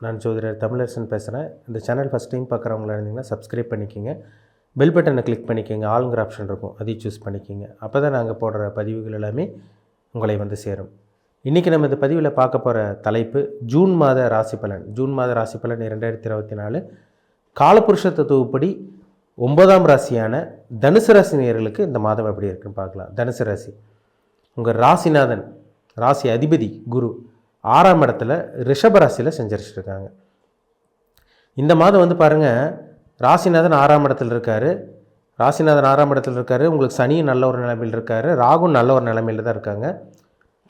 நான் ஜோதிடர் தமிழரசன் பேசுகிறேன். இந்த சேனல் ஃபஸ்ட் டைம் பார்க்குறவங்களா இருந்தீங்கன்னா சப்ஸ்கிரைப் பண்ணிக்கோங்க. பெல் பட்டனை கிளிக் பண்ணிக்கோங்க. ஆளுங்கிற ஆப்ஷன் இருக்கும், அதையும் சூஸ் பண்ணிக்கோங்க. அப்போ தான் நாங்கள் போடுற பதிவுகள் எல்லாமே உங்களை வந்து சேரும். இன்றைக்கி நம்ம இந்த பதிவில் பார்க்க போகிற தலைப்பு ஜூன் மாத ராசி பலன். ஜூன் மாத ராசி பலன் 2024 காலபுருஷ தத்துவப்படி 9ஆம் ராசியான தனுசு ராசி நேயர்களுக்கு இந்த மாதம் எப்படி இருக்குன்னு பார்க்கலாம். தனுசு ராசி, உங்கள் ராசிநாதன், ராசி அதிபதி குரு 6ஆம் இடத்துல ரிஷப ராசியில் செஞ்சரிச்சிருக்காங்க. இந்த மாதம் வந்து பாருங்கள், ராசிநாதன் 6ஆம் இடத்துல இருக்கார். ராசிநாதன் 6ஆம் இடத்துல இருக்கார். உங்களுக்கு சனியும் நல்ல ஒரு நிலைமையில் இருக்கார். ராகும் நல்ல ஒரு நிலைமையில் தான் இருக்காங்க.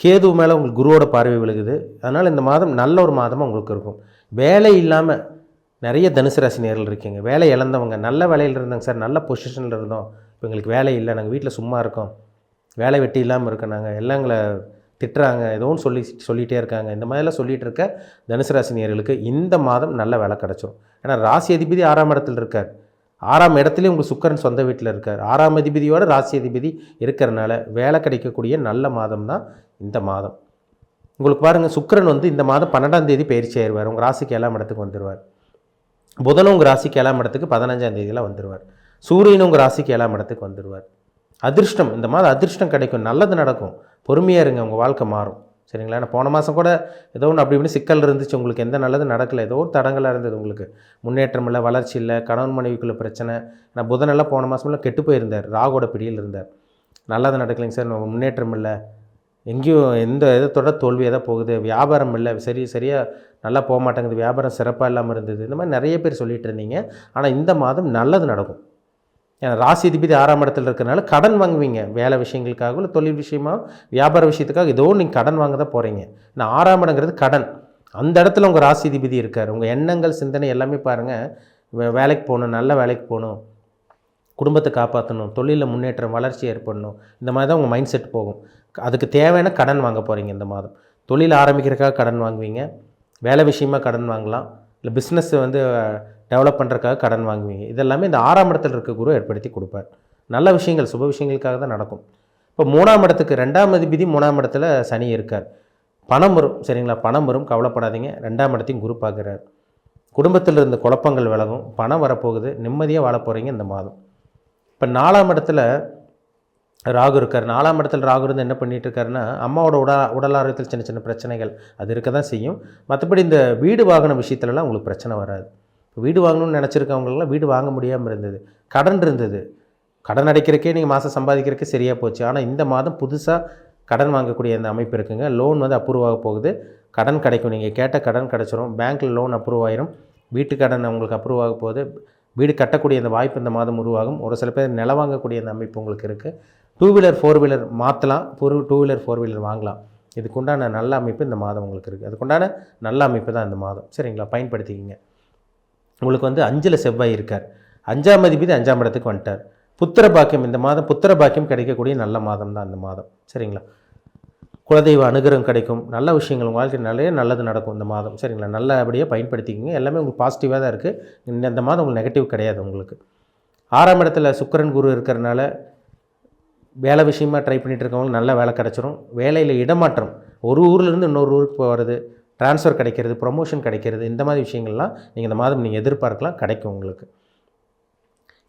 கேது மேலே உங்களுக்கு குருவோட பார்வை விழுகுது. அதனால் இந்த மாதம் நல்ல ஒரு மாதமாக உங்களுக்கு இருக்கும். வேலை இல்லாமல் நிறைய தனுசு ராசி நேர்கள் இருக்கீங்க. வேலை இழந்தவங்க, நல்ல வேலையில் இருந்தாங்க சார், நல்ல பொசிஷனில் இருந்தோம், இப்போ எங்களுக்கு வேலை இல்லை, நாங்கள் வீட்டில் சும்மா இருக்கோம், வேலை வெட்டி இல்லாமல் இருக்கோம், நாங்கள் எல்லாம் எங்களை திட்டுறாங்க, ஏதோ ஒன்று சொல்லிகிட்டே இருக்காங்க. இந்த மாதிரிலாம் சொல்லிகிட்டு இருக்க தனுசு ராசி நேயர்களுக்கு இந்த மாதம் நல்ல வேலை கிடச்சிரும். ஏன்னா ராசி அதிபதி 6ஆம் இடத்துல இருக்கார். 6ஆம் இடத்துலேயே உங்கள் சுக்கரன் சொந்த வீட்டில் இருக்கார். 6ஆம் அதிபதியோட ராசி அதிபதி இருக்கிறனால வேலை கிடைக்கக்கூடிய நல்ல மாதம் தான் இந்த மாதம். உங்களுக்கு பாருங்கள், சுக்கரன் வந்து இந்த மாதம் 12ஆம் தேதி பயிற்சி ஆயிடுவார். உங்கள் ராசிக்கு 7ஆம் இடத்துக்கு வந்துடுவார். புதனும் உங்கள் ராசிக்கு 7ஆம் இடத்துக்கு 15ஆம் தேதியில் வந்துடுவார். சூரியனும் உங்கள் ராசிக்கு 7ஆம் இடத்துக்கு வந்துடுவார். அதிர்ஷ்டம், இந்த மாதம் அதிர்ஷ்டம் கிடைக்கும், நல்லது நடக்கும். பொறுமையாக இருங்க, உங்கள் வாழ்க்கை மாறும். சரிங்களா? ஏன்னா போன மாதம் கூட ஏதோ ஒன்று அப்படி இப்படி சிக்கல் இருந்துச்சு, உங்களுக்கு எந்த நல்லது நடக்கலை, ஏதோ ஒரு தடங்களாக இருந்தது, உங்களுக்கு முன்னேற்றம் இல்லை, வளர்ச்சி இல்லை, கணவன் மனைவிக்குள்ள பிரச்சனை. ஏன்னா புதனெல்லாம் போன மாதமெல்லாம் கெட்டு போயிருந்தார், ராகோட பிடியில் இருந்தார். நல்லது நடக்கலைங்க சார், முன்னேற்றம் இல்லை, எங்கேயும் எந்த இதத்தோட தோல்வியாக தான் போகுது, வியாபாரம் இல்லை, சரியாக நல்லா போக மாட்டேங்குது, வியாபாரம் சிறப்பாக இல்லாமல் இருந்தது, இந்த மாதிரி நிறைய பேர் சொல்லிகிட்டு இருந்தீங்க. ஆனால் இந்த மாதம் நல்லது நடக்கும். ஏன்னா ராசி அதிபதி 6ஆம் இடத்துல இருக்கிறனால கடன் வாங்குவீங்க. வேலை விஷயங்களுக்காக, இல்லை தொழில் விஷயமாக, வியாபார விஷயத்துக்காக ஏதோ நீங்கள் கடன் வாங்க தான் போகிறீங்க. நான் 6ஆம் இடங்கிறது கடன். அந்த இடத்துல உங்கள் ராசி அதிபதி இருக்கார். உங்கள் எண்ணங்கள், சிந்தனை எல்லாமே பாருங்கள், வேலைக்கு போகணும், நல்ல வேலைக்கு போகணும், குடும்பத்தை காப்பாற்றணும், தொழிலில் முன்னேற்றம், வளர்ச்சி ஏற்படணும், இந்த மாதிரி தான் உங்கள் மைண்ட் செட் போகும். அதுக்கு தேவையான கடன் வாங்க போகிறீங்க இந்த மாதம். தொழில் ஆரம்பிக்கிறதுக்காக கடன் வாங்குவீங்க, வேலை விஷயமாக கடன் வாங்கலாம், இல்லை பிஸ்னஸ் வந்து டெவலப் பண்ணுறதுக்காக கடன் வாங்குவீங்க. இதெல்லாமே இந்த 6ஆம் இடத்துல இருக்க குரு ஏற்படுத்தி கொடுப்பார். நல்ல விஷயங்கள், சுப விஷயங்களுக்காக தான் நடக்கும். இப்போ 3ஆம் இடத்துக்கு 2ஆம் அதிபதி 3ஆம் இடத்துல சனி இருக்கார். பணம் வரும், சரிங்களா? பணம் வரும், கவலைப்படாதீங்க. 2ஆம் இடத்தையும் குரு பார்க்குறார். குடும்பத்தில் இருந்த குழப்பங்கள் விலகும், பணம் வரப்போகுது, நிம்மதியாக வாழ போகிறீங்க இந்த மாதம். இப்போ 4ஆம் இடத்துல ராகு இருக்கார். 4ஆம் இடத்துல ராகு இருந்து என்ன பண்ணிகிட்டு இருக்காருன்னா, அம்மாவோட உடல் ஆரோக்கியத்தில் சின்ன சின்ன பிரச்சனைகள் அது இருக்க தான் செய்யும். மற்றபடி இந்த வீடு வாங்கின விஷயத்துலலாம் உங்களுக்கு பிரச்சனை வராது. இப்போ வீடு வாங்கணும்னு நினச்சிருக்கவங்களுக்குலாம் வீடு வாங்க முடியாமல் இருந்தது, கடன் இருந்தது, கடன் அடைக்கிறக்கே நீங்கள் மாதம் சம்பாதிக்கிறக்கே சரியாக போச்சு. ஆனால் இந்த மாதம் புதுசாக கடன் வாங்கக்கூடிய அந்த அமைப்பு இருக்குங்க. லோன் வந்து அப்ரூவ் ஆக போகுது, கடன் கிடைக்கும், நீங்கள் கேட்ட கடன் கிடச்சிரும். பேங்க்கில் லோன் அப்ரூவ் ஆயிரும், வீட்டு கடன் உங்களுக்கு அப்ரூவ் ஆக போகுது, வீடு கட்டக்கூடிய அந்த வாய்ப்பு இந்த மாதம் உருவாகும். ஒரு சில பேர் நில வாங்கக்கூடிய அந்த அமைப்பு உங்களுக்கு இருக்குது. 2 வீலர் 4 வீலர் மாற்றலாம், 2 வீலர் 4 வீலர் வாங்கலாம். இதுக்குண்டான நல்ல அமைப்பு இந்த மாதம் உங்களுக்கு இருக்குது. அதுக்குண்டான நல்ல அமைப்பு தான் இந்த மாதம். சரிங்களா? பயன்படுத்திக்கிங்க. உங்களுக்கு வந்து 5ல் செவ்வாய் இருக்கார். 5ஆம் அதிபதி 5ஆம் இடத்துக்கு வந்துட்டார். புத்திர பாக்கியம், இந்த மாதம் புத்திர பாக்கியம் கிடைக்கக்கூடிய நல்ல மாதம் தான் இந்த மாதம். சரிங்களா? குலதெய்வ அனுகிரகம் கிடைக்கும், நல்ல விஷயங்கள் உங்கள் வாழ்க்கை நிறைய நல்லது நடக்கும் இந்த மாதம். சரிங்களா? நல்லபடியாக பயன்படுத்திக்கிங்க. எல்லாமே உங்களுக்கு பாசிட்டிவாக தான் இருக்குது. இந்த மாதம் உங்களுக்கு நெகட்டிவ் கிடையாது. உங்களுக்கு 6ஆம் இடத்துல சுக்கிரன் குரு இருக்கிறனால வேலை விஷயமாக ட்ரை பண்ணிகிட்டு இருக்கவங்களுக்கு நல்ல வேலை கிடச்சிரும். வேலையில் இடமாற்றம், ஒரு ஊர்லேருந்து இன்னொரு ஊருக்கு போகிறது, ட்ரான்ஸ்ஃபர் கிடைக்கிறது, ப்ரொமோஷன் கிடைக்கிறது, இந்த மாதிரி விஷயங்கள்லாம் நீங்கள் இந்த மாதம் நீங்கள் எதிர்பார்க்கலாம், கிடைக்கும் உங்களுக்கு.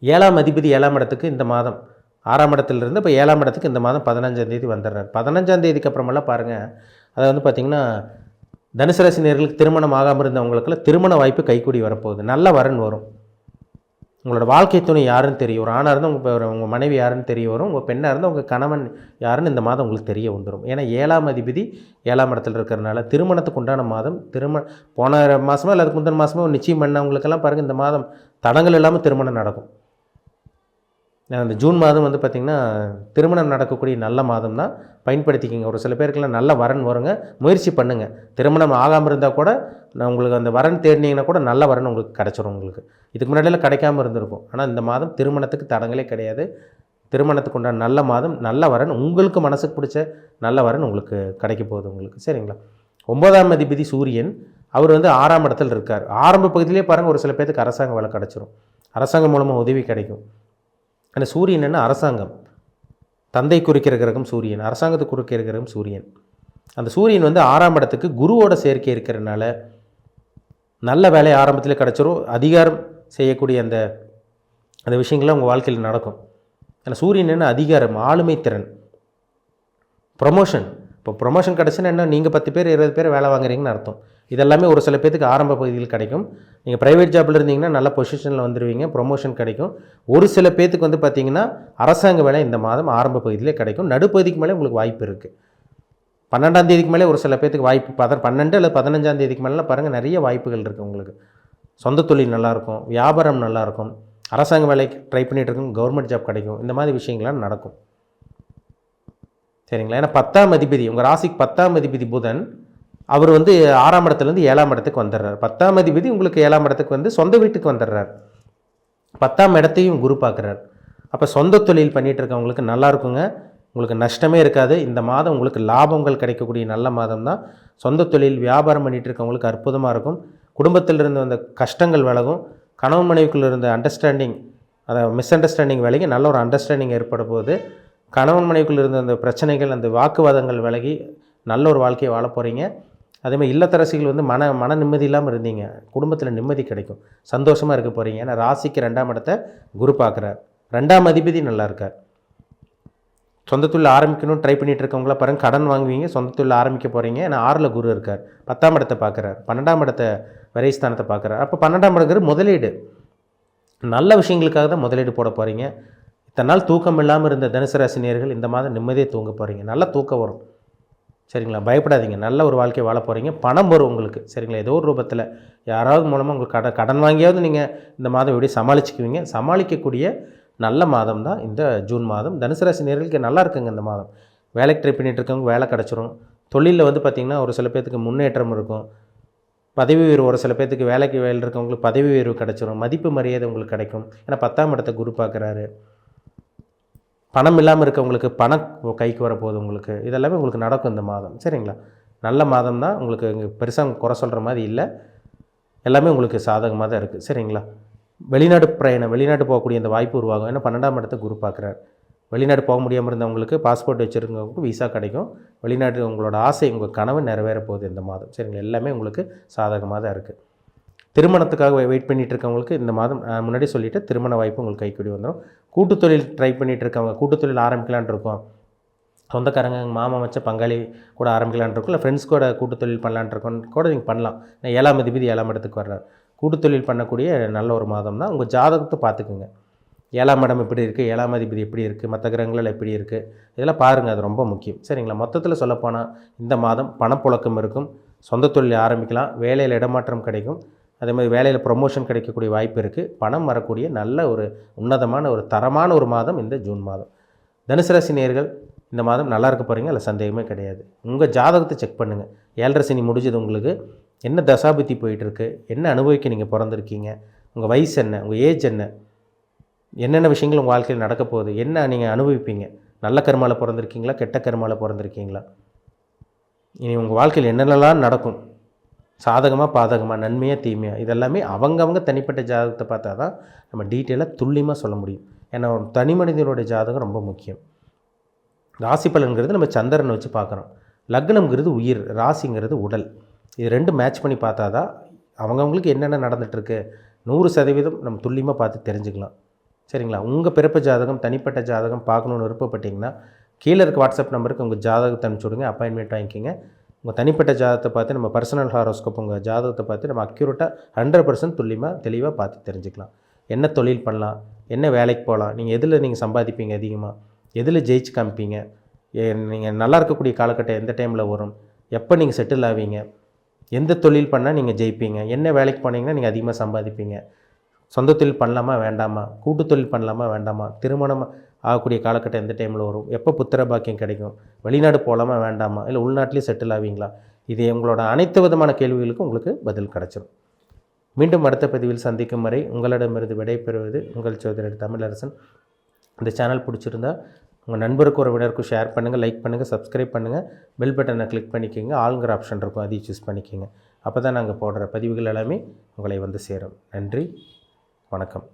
7ஆம் அதிபதி 7ஆம் இடத்துக்கு இந்த மாதம் 6ஆம் இடத்துலேருந்து இப்போ 7ஆம் இடத்துக்கு இந்த மாதம் 15ஆம் தேதி வந்துடுறார். 15ஆம் தேதிக்கு அப்புறமெல்லாம் பாருங்கள், அதை வந்து பார்த்திங்கன்னா தனுசு ராசி நேயர்களுக்கு திருமணம் ஆகாமல் இருந்தவங்களுக்குலாம் திருமண வாய்ப்பு கைக்கூடி வரப்போகுது. நல்ல வரன் வரும். உங்களோட வாழ்க்கை துணை யாருன்னு தெரியும். ஒரு ஆணாக இருந்தால் உங்கள் மனைவி யாருன்னு தெரிய வரும். உங்கள் பெண்ணாக இருந்தால் உங்கள் கணவன் யாருன்னு இந்த மாதம் உங்களுக்கு தெரிய வந்துடும். ஏன்னா 7ஆம் அதிபதி 7ஆம் இடத்துல இருக்கிறனால திருமணத்துக்கு உண்டான மாதம். போன மாதமோ இல்லை அதுக்கு முந்தின மாதமோ நிச்சயம் பண்ணவங்களுக்கெல்லாம் பாருங்கள், இந்த மாதம் தடங்கள் இல்லாமல் திருமணம் நடக்கும். அந்த ஜூன் மாதம் வந்து பார்த்திங்கன்னா திருமணம் நடக்கக்கூடிய நல்ல மாதம் தான், பயன்படுத்திக்கிங்க. ஒரு சில பேருக்குலாம் நல்ல வரன் வருங்க, முயற்சி பண்ணுங்கள். திருமணம் ஆகாமல் இருந்தால் கூட நான் உங்களுக்கு அந்த வரன் தேடினீங்கன்னா கூட நல்ல வரன் உங்களுக்கு கிடச்சிரும். உங்களுக்கு இதுக்கு முன்னாடியெல்லாம் கிடைக்காமல் இருந்திருக்கும். ஆனால் இந்த மாதம் திருமணத்துக்கு தடங்களே கிடையாது. திருமணத்துக்கு உண்டான நல்ல மாதம், நல்ல வரன், உங்களுக்கு மனசுக்கு பிடிச்ச நல்ல வரன் உங்களுக்கு கிடைக்க போகுது உங்களுக்கு. சரிங்களா? 9ஆம் அதிபதி சூரியன், அவர் வந்து 6ஆம் இடத்துல இருக்கார். ஆரம்ப பகுதியிலே பாருங்கள், ஒரு சில பேருக்கு அரசாங்க வேலை கிடச்சிரும், அரசாங்கம் மூலமாக உதவி கிடைக்கும். ஆனால் சூரியன் என்ன, அரசாங்கம், தந்தை குறிக்கிற கிரகம் சூரியன், அரசாங்கத்தை குறிக்கிற கிரகம் சூரியன். அந்த சூரியன் வந்து 6ஆம் இடத்துக்கு குருவோட சேர்க்கை இருக்கிறதுனால நல்ல வேலை ஆரம்பத்தில் கிடச்சிரும். அதிகாரம் செய்யக்கூடிய அந்த அந்த விஷயங்கள்லாம் உங்கள் வாழ்க்கையில் நடக்கும். ஏன்னா சூரியன் என்ன அதிகாரம், ஆளுமை திறன், ப்ரொமோஷன். இப்போ ப்ரொமோஷன் கிடச்சுன்னா என்ன, நீங்கள் 10 பேர் 20 பேர் வேலை வாங்குறீங்கன்னு அர்த்தம். இதெல்லாமே ஒரு சில பேத்துக்கு ஆரம்ப பகுதியில் கிடைக்கும். நீங்கள் ப்ரைவேட் ஜாப்பில் இருந்தீங்கன்னா நல்ல பொசிஷனில் வந்துடுவீங்க, ப்ரொமோஷன் கிடைக்கும். ஒரு சில பேத்துக்கு வந்து பார்த்திங்கன்னா அரசாங்க வேலை இந்த மாதம் ஆரம்ப பகுதியிலே கிடைக்கும். நடுப்பகுதிக்கு மேலே உங்களுக்கு வாய்ப்பு இருக்குது. 12ஆம் தேதிக்கு மேலே ஒரு சில பேத்துக்கு வாய்ப்பு 12 அல்லது 15ஆம் தேதிக்கு மேலே பாருங்கள், நிறைய வாய்ப்புகள் இருக்குது உங்களுக்கு. சொந்த தொழில் நல்லாயிருக்கும், வியாபாரம் நல்லாயிருக்கும், அரசாங்க வேலைக்கு ட்ரை பண்ணிகிட்டு இருக்கும், கவர்மெண்ட் ஜாப் கிடைக்கும். இந்த மாதிரி விஷயங்கள்லாம் நடக்கும். சரிங்களா? ஏன்னா 10ஆம் அதிபதி, உங்கள் ராசிக்கு 10ஆம் அதிபதி புதன், அவர் வந்து 6ஆம் இடத்துலேருந்து 7ஆம் இடத்துக்கு வந்துடுறார். 10ஆம் அதிபதி உங்களுக்கு 7ஆம் இடத்துக்கு வந்து சொந்த வீட்டுக்கு வந்துடுறார். 10ஆம் இடத்தையும் குரு பார்க்குறார். அப்போ சொந்த தொழில் பண்ணிகிட்டு இருக்கவங்களுக்கு நல்லா இருக்குங்க. உங்களுக்கு நஷ்டமே இருக்காது. இந்த மாதம் உங்களுக்கு லாபங்கள் கிடைக்கக்கூடிய நல்ல மாதம் தான். சொந்த தொழில் வியாபாரம் பண்ணிகிட்டு இருக்கவங்களுக்கு அற்புதமாக இருக்கும். குடும்பத்தில் இருந்து வந்த கஷ்டங்கள் விலகும். கணவன் மனைவிக்குள்ள இருந்த அண்டர்ஸ்டாண்டிங், அதை மிஸ் அண்டர்ஸ்டாண்டிங் விலகி நல்ல ஒரு அண்டர்ஸ்டாண்டிங் ஏற்பட போகுது. கணவன் மனைவிக்குள்ள இருந்த அந்த பிரச்சனைகள், அந்த வாக்குவாதங்கள் விலகி நல்ல ஒரு வாழ்க்கையை வாழ போகிறீங்க. அதேமாதிரி இல்லத்தரசிகள் வந்து மன நிம்மதி இல்லாமல் இருந்தீங்க, குடும்பத்தில் நிம்மதி கிடைக்கும், சந்தோஷமாக இருக்க போகிறீங்க. ஏன்னா ராசிக்கு 2ஆம் இடத்தை குரு பார்க்குறார். 2ஆம் அதிபதி நல்லா இருக்கார். சொந்த தொழில் ஆரம்பிக்கணும்னு ட்ரை பண்ணிகிட்டு இருக்கவங்கள பாருங்கள், கடன் வாங்குவீங்க, சொந்த தொழில் ஆரம்பிக்க போகிறீங்க. ஏன்னா 6ல் குரு இருக்கார். 10ஆம் இடத்தை பார்க்குறார், 12ஆம் இடத்தை விரைஸ்தானத்தை பார்க்குறார். அப்போ 12ஆம் இடங்கிறது முதலீடு, நல்ல விஷயங்களுக்காக தான் முதலீடு போட போகிறீங்க. இத்தனை நாள் தூக்கம் இல்லாமல் இருந்த தனுசு ராசினியர்கள் இந்த மாதம் நிம்மதியாக தூங்க போகிறீங்க. நல்ல தூக்கம் வரும். சரிங்களா? பயப்படாதீங்க, நல்ல ஒரு வாழ்க்கையை வாழ போகிறீங்க. பணம் வரும் உங்களுக்கு. சரிங்களா? ஏதோ ஒரு ரூபத்தில் யாராவது மூலமாக உங்களுக்கு கடன் வாங்கியாவது நீங்கள் இந்த மாதம் எப்படி சமாளிச்சுக்குவீங்க. சமாளிக்கக்கூடிய நல்ல மாதம் தான் இந்த ஜூன் மாதம். தனுசு ராசி நேயர்களுக்கு நல்லா இருக்குங்க இந்த மாதம். வேலைக்கு ட்ரை பண்ணிகிட்டு இருக்கவங்க வேலை கிடச்சிரும். தொழிலில் வந்து பார்த்திங்கன்னா ஒரு சில பேர்த்துக்கு முன்னேற்றம் இருக்கும். பதவி உயர்வு, ஒரு சில பேர்த்துக்கு வேலைக்கு வேலையில் இருக்கவங்களுக்கு பதவி உயர்வு கிடச்சிரும். மதிப்பு மரியாதை உங்களுக்கு கிடைக்கும். ஏன்னா 10ஆம் இடத்தை குரு பார்க்குறாரு. பணம் இல்லாமல் இருக்கவங்களுக்கு பணம் கைக்கு வரப்போகுது உங்களுக்கு. இதெல்லாமே உங்களுக்கு நடக்கும் இந்த மாதம். சரிங்களா? நல்ல மாதம் தான். உங்களுக்கு இங்கே பெருசாக குறை சொல்கிற மாதிரி இல்லை. எல்லாமே உங்களுக்கு சாதகமாக தான் இருக்குது. சரிங்களா? வெளிநாடு பிரயாணம், வெளிநாட்டு போகக்கூடிய இந்த வாய்ப்பு உருவாகும். ஏன்னா 12ஆம் இடத்தை குரு பார்க்குறார். வெளிநாடு போக முடியாமல் இருந்தவங்களுக்கு, பாஸ்போர்ட் வச்சுருக்கவங்களுக்கு விசா கிடைக்கும். வெளிநாட்டு உங்களோட ஆசை, உங்கள் கனவு நிறைவேற போகுது இந்த மாதம். சரிங்களா? எல்லாமே உங்களுக்கு சாதகமாக தான் இருக்குது. திருமணத்துக்காக வெயிட் பண்ணிகிட்டு இருக்கவங்களுக்கு இந்த மாதம் முன்னாடி சொல்லிவிட்டு திருமண வாய்ப்பு உங்களுக்கு கைக்கூடி வந்துடும். கூட்டு தொழில் ட்ரை பண்ணிகிட்டு இருக்கவங்க, கூட்டு தொழில் ஆரம்பிக்கலான் இருக்கோம், சொந்தக்காரங்க மாமா வச்ச பங்காளி கூட ஆரம்பிக்கலான் இருக்கும், இல்லை ஃப்ரெண்ட்ஸ் கூட கூட்டு தொழில் பண்ணலான் இருக்கோம் கூட நீங்கள் பண்ணலாம். 7ஆம் அதிபதி 7ஆம் இடத்துக்கு வர்றார். கூட்டு தொழில் பண்ணக்கூடிய நல்ல ஒரு மாதம் தான். உங்கள் ஜாதகத்தை பார்த்துக்குங்க. 7ஆம் இடம் எப்படி இருக்குது, 7ஆம் அதிபதி எப்படி இருக்குது, மற்ற கிரகங்கள் எப்படி இருக்குது, இதெல்லாம் பாருங்கள். அது ரொம்ப முக்கியம். சரிங்களா? மொத்தத்தில் சொல்லப்போனால் இந்த மாதம் பணப்புழக்கம் இருக்கும். சொந்த தொழில் ஆரம்பிக்கலாம். வேலையில் இடமாற்றம் கிடைக்கும். அதே மாதிரி வேலையில் ப்ரொமோஷன் கிடைக்கக்கூடிய வாய்ப்பு இருக்குது. பணம் வரக்கூடிய நல்ல ஒரு உன்னதமான ஒரு தரமான ஒரு மாதம் இந்த ஜூன் மாதம். தனுசு ராசி நேயர்கள் இந்த மாதம் நல்லா இருக்க போகிறீங்க, அதில் சந்தேகமே கிடையாது. உங்கள் ஜாதகத்தை செக் பண்ணுங்கள். 7.5 சனி முடிஞ்சது, உங்களுக்கு என்ன தசாபுத்தி போயிட்டுருக்கு, என்ன அனுபவிக்க நீங்கள் பிறந்திருக்கீங்க, உங்கள் வயசு என்ன, உங்கள் ஏஜ் என்ன, என்னென்ன விஷயங்கள் உங்கள் வாழ்க்கையில் நடக்க போகுது, என்ன நீங்கள் அனுபவிப்பீங்க, நல்ல கர்மாவில் பிறந்திருக்கீங்களா, கெட்ட கர்மாவில் பிறந்திருக்கீங்களா, இனி உங்கள் வாழ்க்கையில் என்னென்னலாம் நடக்கும், சாதகமாக பாதகமாக, நன்மையாக தீமையாக, இதெல்லாமே அவங்கவங்க தனிப்பட்ட ஜாதகத்தை பார்த்தா தான் நம்ம டீட்டெயிலாக துல்லியமாக சொல்ல முடியும். ஏன்னா ஒரு தனி மனிதனுடைய ஜாதகம் ரொம்ப முக்கியம். ராசி பலன்கிறது நம்ம சந்திரனை வச்சு பார்க்குறோம். லக்னம்ங்கிறது உயிர், ராசிங்கிறது உடல். இது ரெண்டும் மேட்ச் பண்ணி பார்த்தா தான் அவங்கவுங்களுக்கு என்னென்ன நடந்துகிட்ருக்கு 100% நம்ம துல்லியமாக பார்த்து தெரிஞ்சுக்கலாம். சரிங்களா? உங்கள் பிறப்பு ஜாதகம், தனிப்பட்ட ஜாதகம் பார்க்கணுன்னு விருப்பப்பட்டிங்கன்னா கீழே இருக்க வாட்ஸ்அப் நம்பருக்கு உங்கள் ஜாதகத்தை அனுப்பிச்சி விடுங்க, அப்பாயின்மெண்ட் வாங்கிக்கிங்க. உங்கள் தனிப்பட்ட ஜாதகத்தை பார்த்து நம்ம பர்சனல் ஹாரோஸ்கோப் உங்கள் ஜாதகத்தை பார்த்து நம்ம அக்யூரேட்டாக 100% துல்லியமாக தெளிவாக பார்த்து தெரிஞ்சுக்கலாம். என்ன தொழில் பண்ணலாம், என்ன வேலைக்கு போகலாம், நீங்கள் எதில் சம்பாதிப்பீங்க அதிகமாக, எதில் ஜெயிச்சு காமிப்பீங்க, நீங்கள் நல்லா இருக்கக்கூடிய காலகட்டம் எந்த டைமில் வரும், எப்போ நீங்கள் செட்டில் ஆவீங்க, எந்த தொழில் பண்ணால் நீங்கள் ஜெயிப்பீங்க, என்ன வேலைக்கு போனீங்கன்னா நீங்கள் அதிகமாக சம்பாதிப்பீங்க, சொந்த தொழில் பண்ணலாமா வேண்டாமா, கூட்டு தொழில் பண்ணலாமா வேண்டாமா, திருமணம் ஆகக்கூடிய காலகட்டம் எந்த டைமில் வரும், எப்போ புத்திர பாக்கியம் கிடைக்கும், வெளிநாடு போகலாமா வேண்டாமா, இல்லை உள்நாட்டிலே செட்டில் ஆவீங்களா, இது உங்களோட அனைத்து விதமான கேள்விகளுக்கும் உங்களுக்கு பதில் கிடச்சிடும். மீண்டும் அடுத்த பதிவில் சந்திக்கும் வரை உங்களிடமிருந்து விடைபெறுவது உங்கள் சோதரர் தமிழரசன். இந்த சேனல் பிடிச்சிருந்தா உங்கள் நண்பருக்கு உறவினருக்கும் ஷேர் பண்ணுங்கள், லைக் பண்ணுங்கள், சப்ஸ்கிரைப் பண்ணுங்கள், பெல் பட்டனை கிளிக் பண்ணிக்கோங்க, ஆளுங்கிற ஆப்ஷன் இருக்கும் அதையும் சூஸ் பண்ணிக்கோங்க. அப்போ தான் நாங்கள் போடுற பதிவுகள் எல்லாமே உங்களை வந்து சேரும். நன்றி, வணக்கம்.